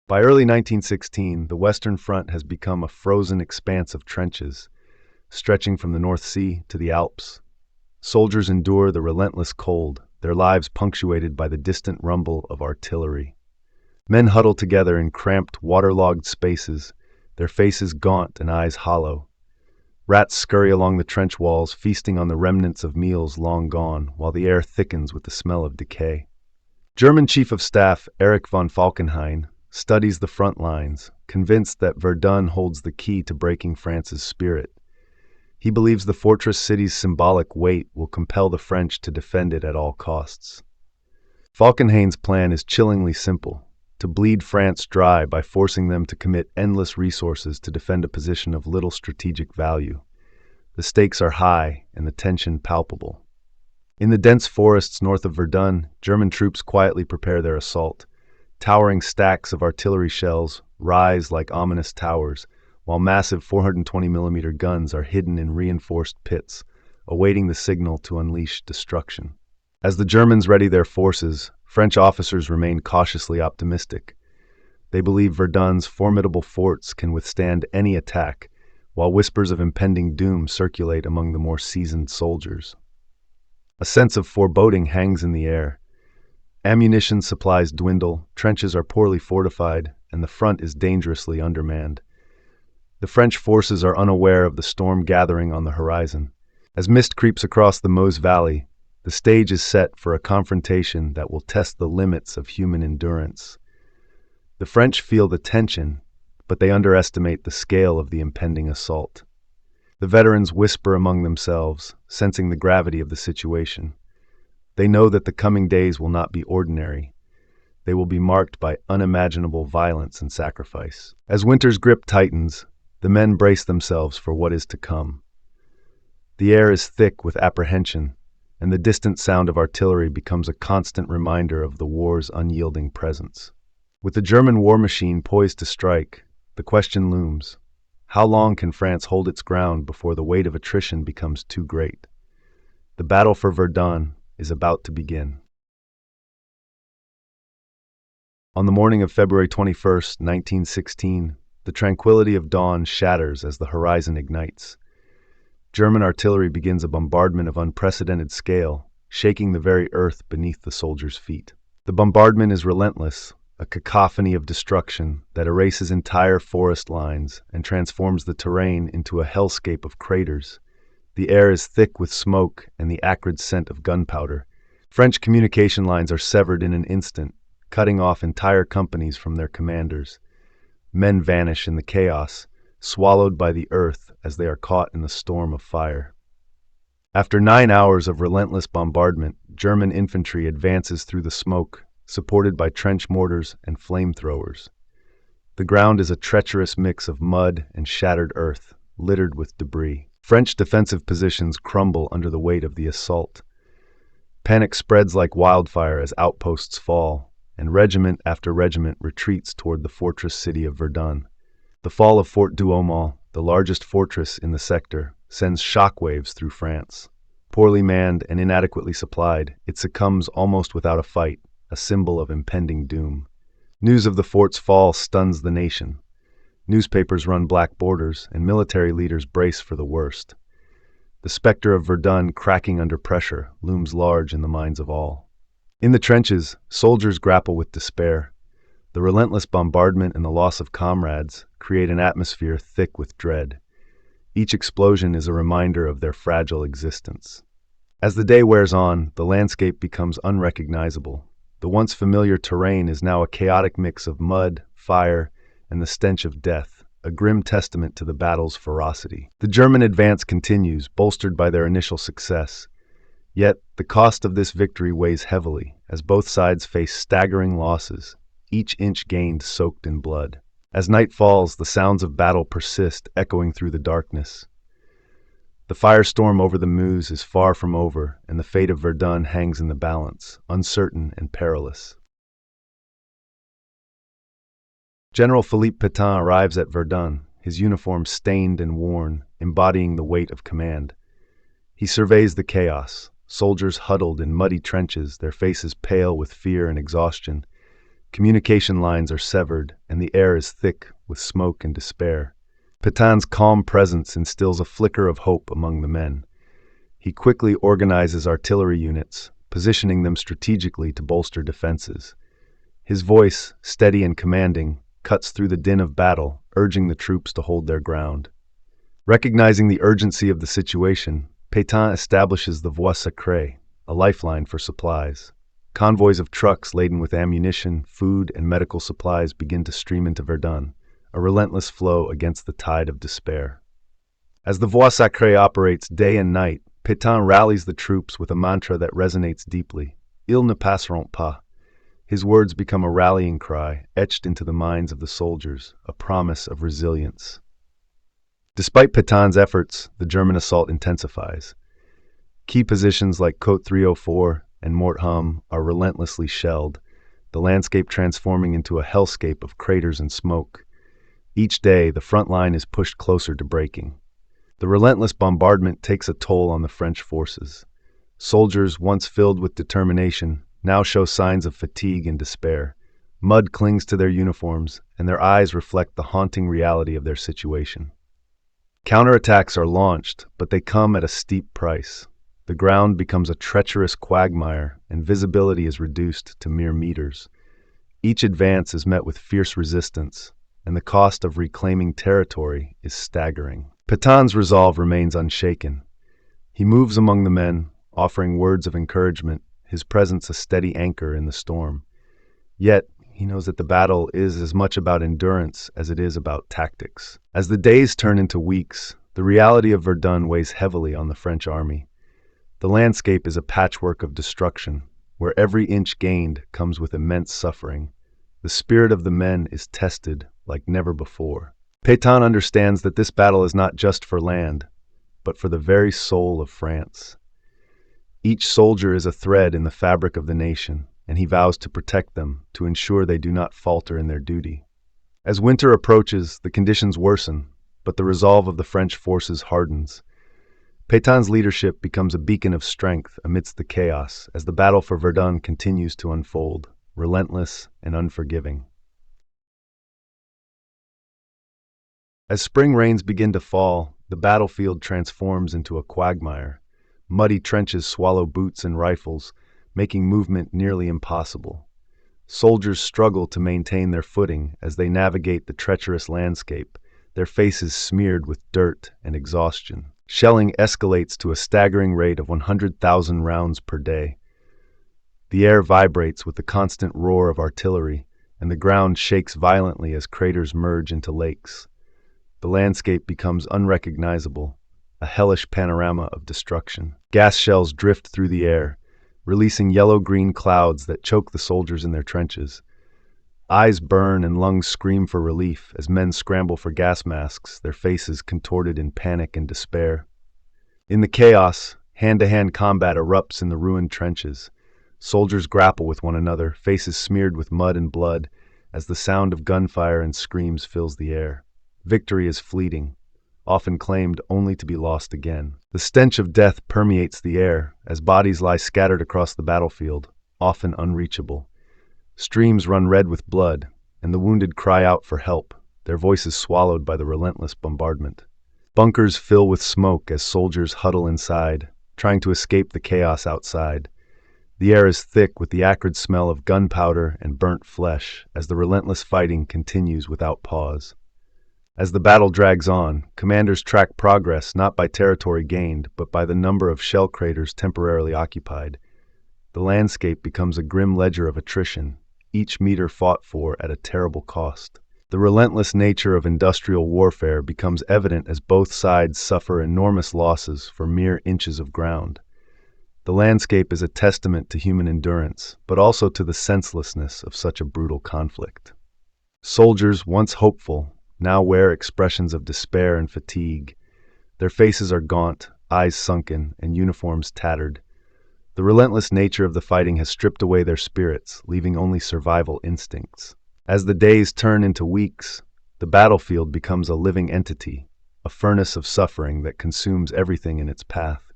By early 1916, the Western Front has become a frozen expanse of trenches, stretching from the North Sea to the Alps. Soldiers endure the relentless cold, their lives punctuated by the distant rumble of artillery. Men huddle together in cramped, waterlogged spaces, their faces gaunt and eyes hollow. Rats scurry along the trench walls, feasting on the remnants of meals long gone, while the air thickens with the smell of decay. German Chief of Staff Erich von Falkenhayn studies the front lines, convinced that Verdun holds the key to breaking France's spirit. He believes the fortress city's symbolic weight will compel the French to defend it at all costs. Falkenhayn's plan is chillingly simple: to bleed France dry by forcing them to commit endless resources to defend a position of little strategic value. The stakes are high and the tension palpable. In the dense forests north of Verdun, German troops quietly prepare their assault. Towering stacks of artillery shells rise like ominous towers, while massive 420mm guns are hidden in reinforced pits, awaiting the signal to unleash destruction. As the Germans ready their forces, French officers remain cautiously optimistic. They believe Verdun's formidable forts can withstand any attack, while whispers of impending doom circulate among the more seasoned soldiers. A sense of foreboding hangs in the air. Ammunition supplies dwindle, trenches are poorly fortified, and the front is dangerously undermanned. The French forces are unaware of the storm gathering on the horizon. As mist creeps across the Meuse Valley, the stage is set for a confrontation that will test the limits of human endurance. The French feel the tension, but they underestimate the scale of the impending assault. The veterans whisper among themselves, sensing the gravity of the situation. They know that the coming days will not be ordinary. They will be marked by unimaginable violence and sacrifice. As winter's grip tightens, the men brace themselves for what is to come. The air is thick with apprehension, and the distant sound of artillery becomes a constant reminder of the war's unyielding presence. With the German war machine poised to strike, the question looms: how long can France hold its ground before the weight of attrition becomes too great? The battle for Verdun is about to begin. On the morning of February 21st, 1916, the tranquility of dawn shatters as the horizon ignites. German artillery begins a bombardment of unprecedented scale, shaking the very earth beneath the soldiers' feet. The bombardment is relentless, a cacophony of destruction that erases entire forest lines and transforms the terrain into a hellscape of craters. The air is thick with smoke and the acrid scent of gunpowder. French communication lines are severed in an instant, cutting off entire companies from their commanders. Men vanish in the chaos, swallowed by the earth as they are caught in the storm of fire. After 9 hours of relentless bombardment, German infantry advances through the smoke, supported by trench mortars and flamethrowers. The ground is a treacherous mix of mud and shattered earth, littered with debris. French defensive positions crumble under the weight of the assault. Panic spreads like wildfire as outposts fall, and regiment after regiment retreats toward the fortress city of Verdun. The fall of Fort Douaumont, the largest fortress in the sector, sends shockwaves through France. Poorly manned and inadequately supplied, it succumbs almost without a fight, a symbol of impending doom. News of the fort's fall stuns the nation. Newspapers run black borders, and military leaders brace for the worst. The specter of Verdun cracking under pressure looms large in the minds of all. In the trenches, soldiers grapple with despair. The relentless bombardment and the loss of comrades create an atmosphere thick with dread. Each explosion is a reminder of their fragile existence. As the day wears on, the landscape becomes unrecognizable. The once familiar terrain is now a chaotic mix of mud, fire, and the stench of death, a grim testament to the battle's ferocity. The German advance continues, bolstered by their initial success. Yet, the cost of this victory weighs heavily, as both sides face staggering losses, each inch gained soaked in blood. As night falls, the sounds of battle persist, echoing through the darkness. The firestorm over the Meuse is far from over, and the fate of Verdun hangs in the balance, uncertain and perilous. General Philippe Pétain arrives at Verdun, his uniform stained and worn, embodying the weight of command. He surveys the chaos, soldiers huddled in muddy trenches, their faces pale with fear and exhaustion, Communication lines are severed, and the air is thick with smoke and despair. Petain's calm presence instills a flicker of hope among the men. He quickly organizes artillery units, positioning them strategically to bolster defenses. His voice, steady and commanding, cuts through the din of battle, urging the troops to hold their ground. Recognizing the urgency of the situation, Pétain establishes the Voie Sacrée, a lifeline for supplies. Convoys of trucks laden with ammunition, food, and medical supplies begin to stream into Verdun, a relentless flow against the tide of despair. As the Voie Sacrée operates day and night, Pétain rallies the troops with a mantra that resonates deeply. Ils ne passeront pas. His words become a rallying cry, etched into the minds of the soldiers, a promise of resilience. Despite Pétain's efforts, the German assault intensifies. Key positions like Côte 304 and Mortham are relentlessly shelled, the landscape transforming into a hellscape of craters and smoke. Each day, the front line is pushed closer to breaking. The relentless bombardment takes a toll on the French forces. Soldiers, once filled with determination, now show signs of fatigue and despair. Mud clings to their uniforms, and their eyes reflect the haunting reality of their situation. Counterattacks are launched, but they come at a steep price. The ground becomes a treacherous quagmire, and visibility is reduced to mere meters. Each advance is met with fierce resistance, and the cost of reclaiming territory is staggering. Pétain's resolve remains unshaken. He moves among the men, offering words of encouragement, his presence a steady anchor in the storm. Yet, he knows that the battle is as much about endurance as it is about tactics. As the days turn into weeks, the reality of Verdun weighs heavily on the French army. The landscape is a patchwork of destruction, where every inch gained comes with immense suffering. The spirit of the men is tested like never before. Pétain understands that this battle is not just for land, but for the very soul of France. Each soldier is a thread in the fabric of the nation, and he vows to protect them, to ensure they do not falter in their duty. As winter approaches, the conditions worsen, but the resolve of the French forces hardens. Pétain's leadership becomes a beacon of strength amidst the chaos as the battle for Verdun continues to unfold, relentless and unforgiving. As spring rains begin to fall, the battlefield transforms into a quagmire. Muddy trenches swallow boots and rifles, making movement nearly impossible. Soldiers struggle to maintain their footing as they navigate the treacherous landscape, their faces smeared with dirt and exhaustion. Shelling escalates to a staggering rate of 100,000 rounds per day. The air vibrates with the constant roar of artillery, and the ground shakes violently as craters merge into lakes. The landscape becomes unrecognizable, a hellish panorama of destruction. Gas shells drift through the air, releasing yellow-green clouds that choke the soldiers in their trenches. Eyes burn and lungs scream for relief as men scramble for gas masks, their faces contorted in panic and despair. In the chaos, hand-to-hand combat erupts in the ruined trenches. Soldiers grapple with one another, faces smeared with mud and blood, as the sound of gunfire and screams fills the air. Victory is fleeting, often claimed only to be lost again. The stench of death permeates the air as bodies lie scattered across the battlefield, often unreachable. Streams run red with blood, and the wounded cry out for help, their voices swallowed by the relentless bombardment. Bunkers fill with smoke as soldiers huddle inside, trying to escape the chaos outside. The air is thick with the acrid smell of gunpowder and burnt flesh as the relentless fighting continues without pause. As the battle drags on, commanders track progress not by territory gained, but by the number of shell craters temporarily occupied. The landscape becomes a grim ledger of attrition, each meter fought for at a terrible cost. The relentless nature of industrial warfare becomes evident as both sides suffer enormous losses for mere inches of ground. The landscape is a testament to human endurance, but also to the senselessness of such a brutal conflict. Soldiers, once hopeful, now wear expressions of despair and fatigue. Their faces are gaunt, eyes sunken, and uniforms tattered. The relentless nature of the fighting has stripped away their spirits, leaving only survival instincts. As the days turn into weeks, the battlefield becomes a living entity, a furnace of suffering that consumes everything in its path.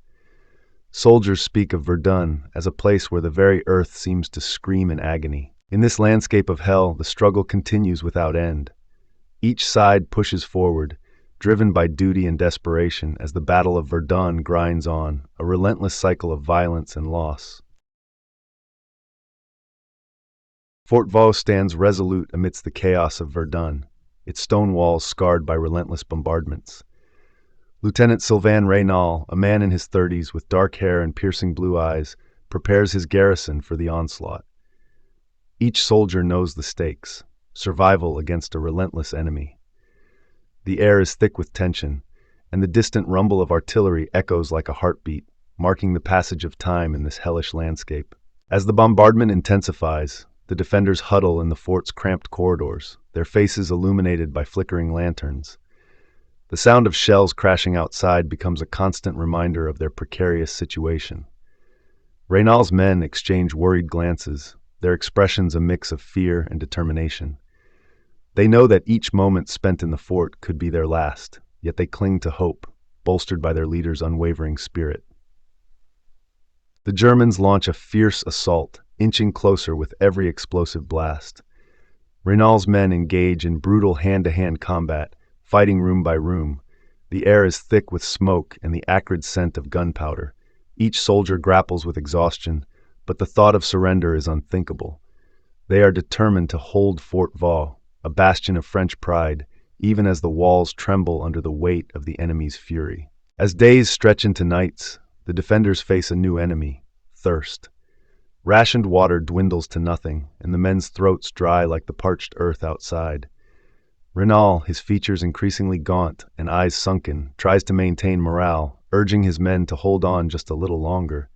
Soldiers speak of Verdun as a place where the very earth seems to scream in agony. In this landscape of hell, the struggle continues without end. Each side pushes forward, driven by duty and desperation as the Battle of Verdun grinds on, a relentless cycle of violence and loss. Fort Vaux stands resolute amidst the chaos of Verdun, its stone walls scarred by relentless bombardments. Lieutenant Sylvain Reynal, a man in his 30s with dark hair and piercing blue eyes, prepares his garrison for the onslaught. Each soldier knows the stakes: survival against a relentless enemy. The air is thick with tension, and the distant rumble of artillery echoes like a heartbeat, marking the passage of time in this hellish landscape. As the bombardment intensifies, the defenders huddle in the fort's cramped corridors, their faces illuminated by flickering lanterns. The sound of shells crashing outside becomes a constant reminder of their precarious situation. Reynal's men exchange worried glances, their expressions a mix of fear and determination. They know that each moment spent in the fort could be their last, yet they cling to hope, bolstered by their leader's unwavering spirit. The Germans launch a fierce assault, inching closer with every explosive blast. Reynal's men engage in brutal hand-to-hand combat, fighting room by room. The air is thick with smoke and the acrid scent of gunpowder. Each soldier grapples with exhaustion, but the thought of surrender is unthinkable. They are determined to hold Fort Vaux, a bastion of French pride, even as the walls tremble under the weight of the enemy's fury. As days stretch into nights, the defenders face a new enemy: thirst. Rationed water dwindles to nothing, and the men's throats dry like the parched earth outside. Reynal, his features increasingly gaunt and eyes sunken, tries to maintain morale, urging his men to hold on just a little longer.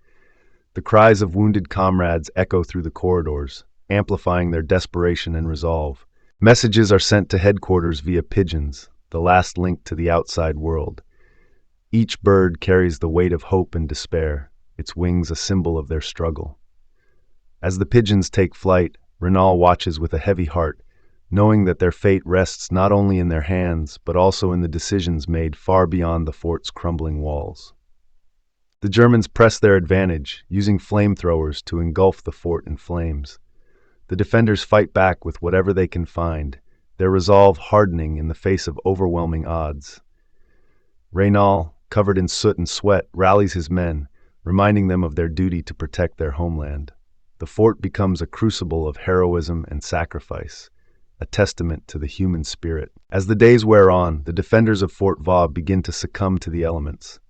The cries of wounded comrades echo through the corridors, amplifying their desperation and resolve. Messages are sent to headquarters via pigeons, the last link to the outside world. Each bird carries the weight of hope and despair, its wings a symbol of their struggle. As the pigeons take flight, Reynal watches with a heavy heart, knowing that their fate rests not only in their hands, but also in the decisions made far beyond the fort's crumbling walls. The Germans press their advantage, using flamethrowers to engulf the fort in flames. The defenders fight back with whatever they can find, their resolve hardening in the face of overwhelming odds. Reynal, covered in soot and sweat, rallies his men, reminding them of their duty to protect their homeland. The fort becomes a crucible of heroism and sacrifice, a testament to the human spirit. As the days wear on, the defenders of Fort Vaux begin to succumb to the elements.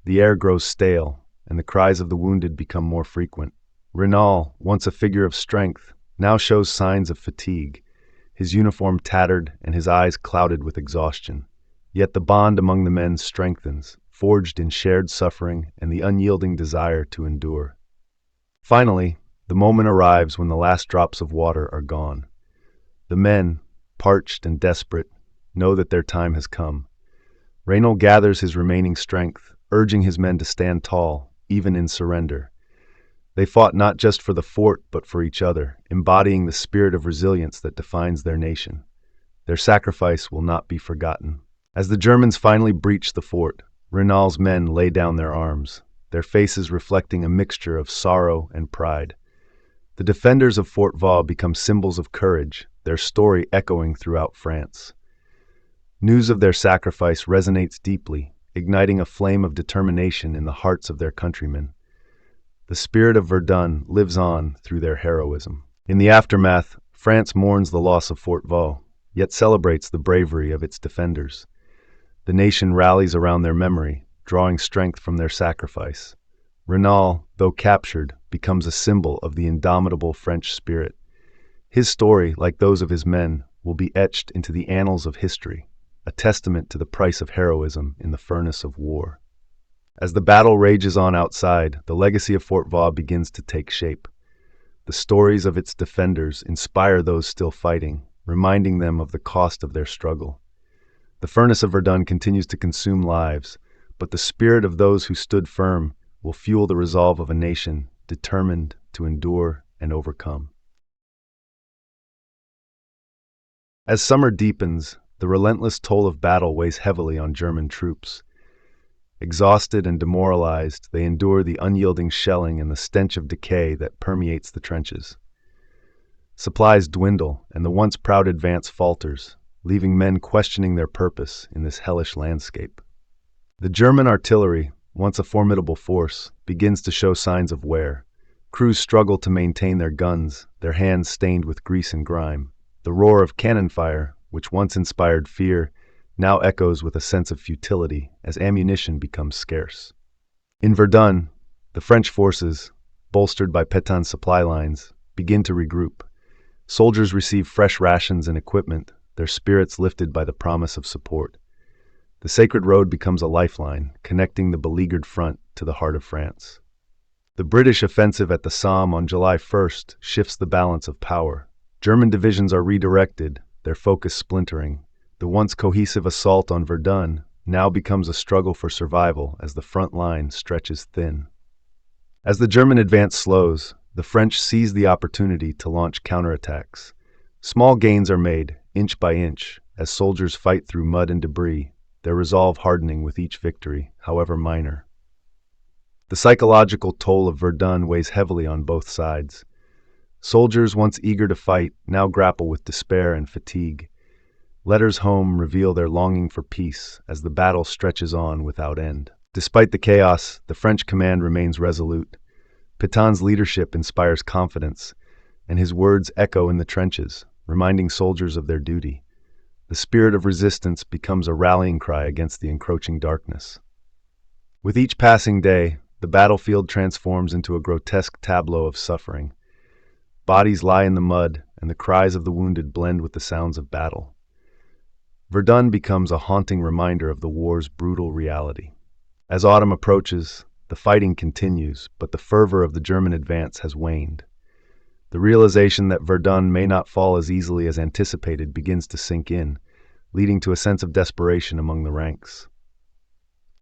The air grows stale, and the cries of the wounded become more frequent. Reynal, once a figure of strength, now shows signs of fatigue, his uniform tattered and his eyes clouded with exhaustion. Yet the bond among the men strengthens, forged in shared suffering and the unyielding desire to endure. Finally, the moment arrives when the last drops of water are gone. The men, parched and desperate, know that their time has come. Reynal gathers his remaining strength, urging his men to stand tall, even in surrender. They fought not just for the fort, but for each other, embodying the spirit of resilience that defines their nation. Their sacrifice will not be forgotten. As the Germans finally breach the fort, Reynal's men lay down their arms, their faces reflecting a mixture of sorrow and pride. The defenders of Fort Vaux become symbols of courage, their story echoing throughout France. News of their sacrifice resonates deeply, igniting a flame of determination in the hearts of their countrymen. The spirit of Verdun lives on through their heroism. In the aftermath, France mourns the loss of Fort Vaux, yet celebrates the bravery of its defenders. The nation rallies around their memory, drawing strength from their sacrifice. Reynal, though captured, becomes a symbol of the indomitable French spirit. His story, like those of his men, will be etched into the annals of history, a testament to the price of heroism in the furnace of war. As the battle rages on outside, the legacy of Fort Vaux begins to take shape. The stories of its defenders inspire those still fighting, reminding them of the cost of their struggle. The furnace of Verdun continues to consume lives, but the spirit of those who stood firm will fuel the resolve of a nation determined to endure and overcome. As summer deepens, the relentless toll of battle weighs heavily on German troops. Exhausted and demoralized, they endure the unyielding shelling and the stench of decay that permeates the trenches. Supplies dwindle, and the once proud advance falters, leaving men questioning their purpose in this hellish landscape. The German artillery, once a formidable force, begins to show signs of wear. Crews struggle to maintain their guns, their hands stained with grease and grime. The roar of cannon fire, which once inspired fear, now echoes with a sense of futility as ammunition becomes scarce. In Verdun, the French forces, bolstered by Petain's supply lines, begin to regroup. Soldiers receive fresh rations and equipment, their spirits lifted by the promise of support. The Sacred Road becomes a lifeline, connecting the beleaguered front to the heart of France. The British offensive at the Somme on July 1st shifts the balance of power. German divisions are redirected, their focus splintering. The once cohesive assault on Verdun now becomes a struggle for survival as the front line stretches thin. As the German advance slows, the French seize the opportunity to launch counterattacks. Small gains are made, inch by inch, as soldiers fight through mud and debris, their resolve hardening with each victory, however minor. The psychological toll of Verdun weighs heavily on both sides. Soldiers once eager to fight now grapple with despair and fatigue. Letters home reveal their longing for peace as the battle stretches on without end. Despite the chaos, the French command remains resolute. Petain's leadership inspires confidence, and his words echo in the trenches, reminding soldiers of their duty. The spirit of resistance becomes a rallying cry against the encroaching darkness. With each passing day, the battlefield transforms into a grotesque tableau of suffering. Bodies lie in the mud, and the cries of the wounded blend with the sounds of battle. Verdun becomes a haunting reminder of the war's brutal reality. As autumn approaches, the fighting continues, but the fervor of the German advance has waned. The realization that Verdun may not fall as easily as anticipated begins to sink in, leading to a sense of desperation among the ranks.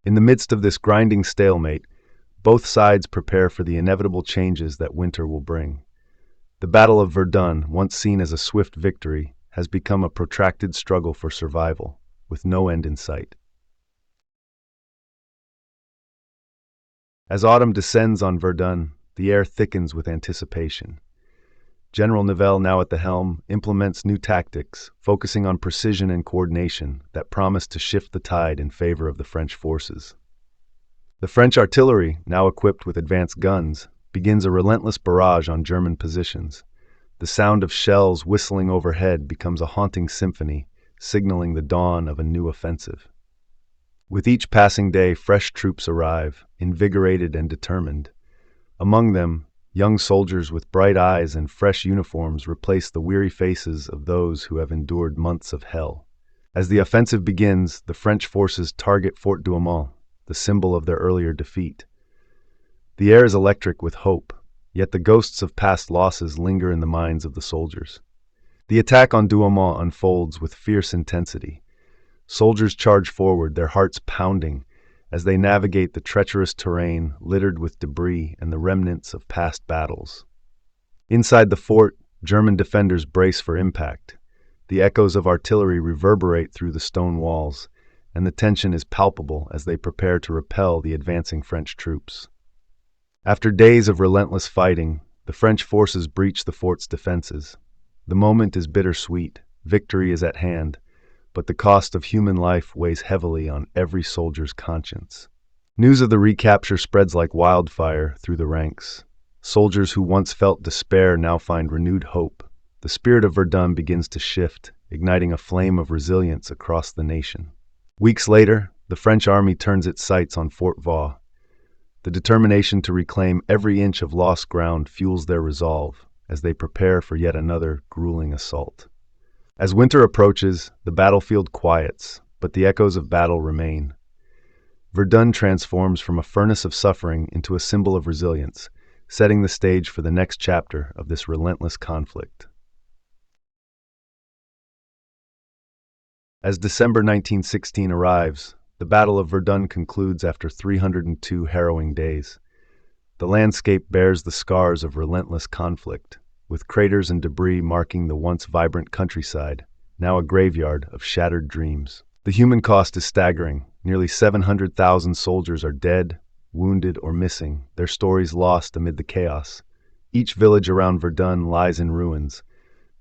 In the midst of this grinding stalemate, both sides prepare for the inevitable changes that winter will bring. The Battle of Verdun, once seen as a swift victory, has become a protracted struggle for survival, with no end in sight. As autumn descends on Verdun, the air thickens with anticipation. General Nivelle, now at the helm, implements new tactics, focusing on precision and coordination that promise to shift the tide in favor of the French forces. The French artillery, now equipped with advanced guns, begins a relentless barrage on German positions. The sound of shells whistling overhead becomes a haunting symphony, signaling the dawn of a new offensive. With each passing day, fresh troops arrive, invigorated and determined. Among them, young soldiers with bright eyes and fresh uniforms replace the weary faces of those who have endured months of hell. As the offensive begins, the French forces target Fort Douaumont, the symbol of their earlier defeat. The air is electric with hope, yet the ghosts of past losses linger in the minds of the soldiers. The attack on Douaumont unfolds with fierce intensity. Soldiers charge forward, their hearts pounding, as they navigate the treacherous terrain littered with debris and the remnants of past battles. Inside the fort, German defenders brace for impact. The echoes of artillery reverberate through the stone walls, and the tension is palpable as they prepare to repel the advancing French troops. After days of relentless fighting, the French forces breach the fort's defenses. The moment is bittersweet, victory is at hand, but the cost of human life weighs heavily on every soldier's conscience. News of the recapture spreads like wildfire through the ranks. Soldiers who once felt despair now find renewed hope. The spirit of Verdun begins to shift, igniting a flame of resilience across the nation. Weeks later, the French army turns its sights on Fort Vaux. The determination to reclaim every inch of lost ground fuels their resolve as they prepare for yet another grueling assault. As winter approaches, the battlefield quiets, but the echoes of battle remain. Verdun transforms from a furnace of suffering into a symbol of resilience, setting the stage for the next chapter of this relentless conflict. As December 1916 arrives, the Battle of Verdun concludes after 302 harrowing days. The landscape bears the scars of relentless conflict, with craters and debris marking the once vibrant countryside, now a graveyard of shattered dreams. The human cost is staggering. Nearly 700,000 soldiers are dead, wounded, or missing, their stories lost amid the chaos. Each village around Verdun lies in ruins,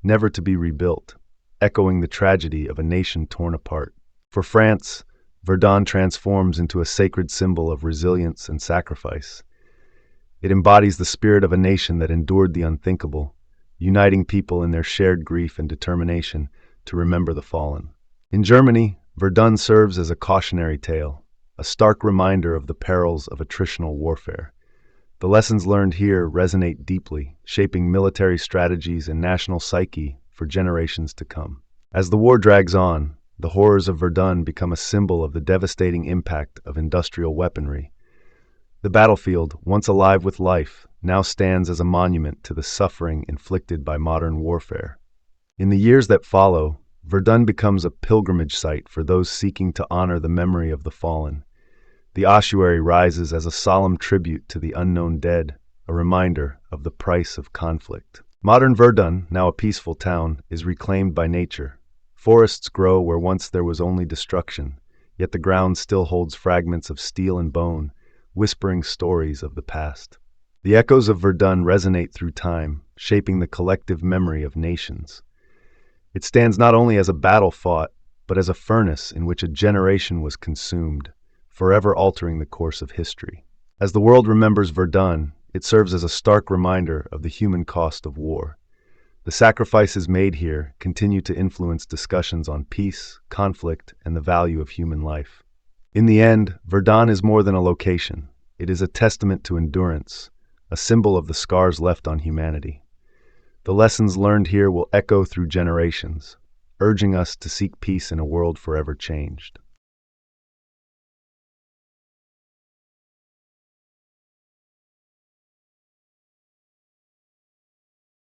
never to be rebuilt, echoing the tragedy of a nation torn apart. For France, Verdun transforms into a sacred symbol of resilience and sacrifice. It embodies the spirit of a nation that endured the unthinkable, uniting people in their shared grief and determination to remember the fallen. In Germany, Verdun serves as a cautionary tale, a stark reminder of the perils of attritional warfare. The lessons learned here resonate deeply, shaping military strategies and national psyche for generations to come. As the war drags on, the horrors of Verdun become a symbol of the devastating impact of industrial weaponry. The battlefield, once alive with life, now stands as a monument to the suffering inflicted by modern warfare. In the years that follow, Verdun becomes a pilgrimage site for those seeking to honor the memory of the fallen. The ossuary rises as a solemn tribute to the unknown dead, a reminder of the price of conflict. Modern Verdun, now a peaceful town, is reclaimed by nature. Forests grow where once there was only destruction, yet the ground still holds fragments of steel and bone, whispering stories of the past. The echoes of Verdun resonate through time, shaping the collective memory of nations. It stands not only as a battle fought, but as a furnace in which a generation was consumed, forever altering the course of history. As the world remembers Verdun, it serves as a stark reminder of the human cost of war. The sacrifices made here continue to influence discussions on peace, conflict, and the value of human life. In the end, Verdun is more than a location. It is a testament to endurance, a symbol of the scars left on humanity. The lessons learned here will echo through generations, urging us to seek peace in a world forever changed.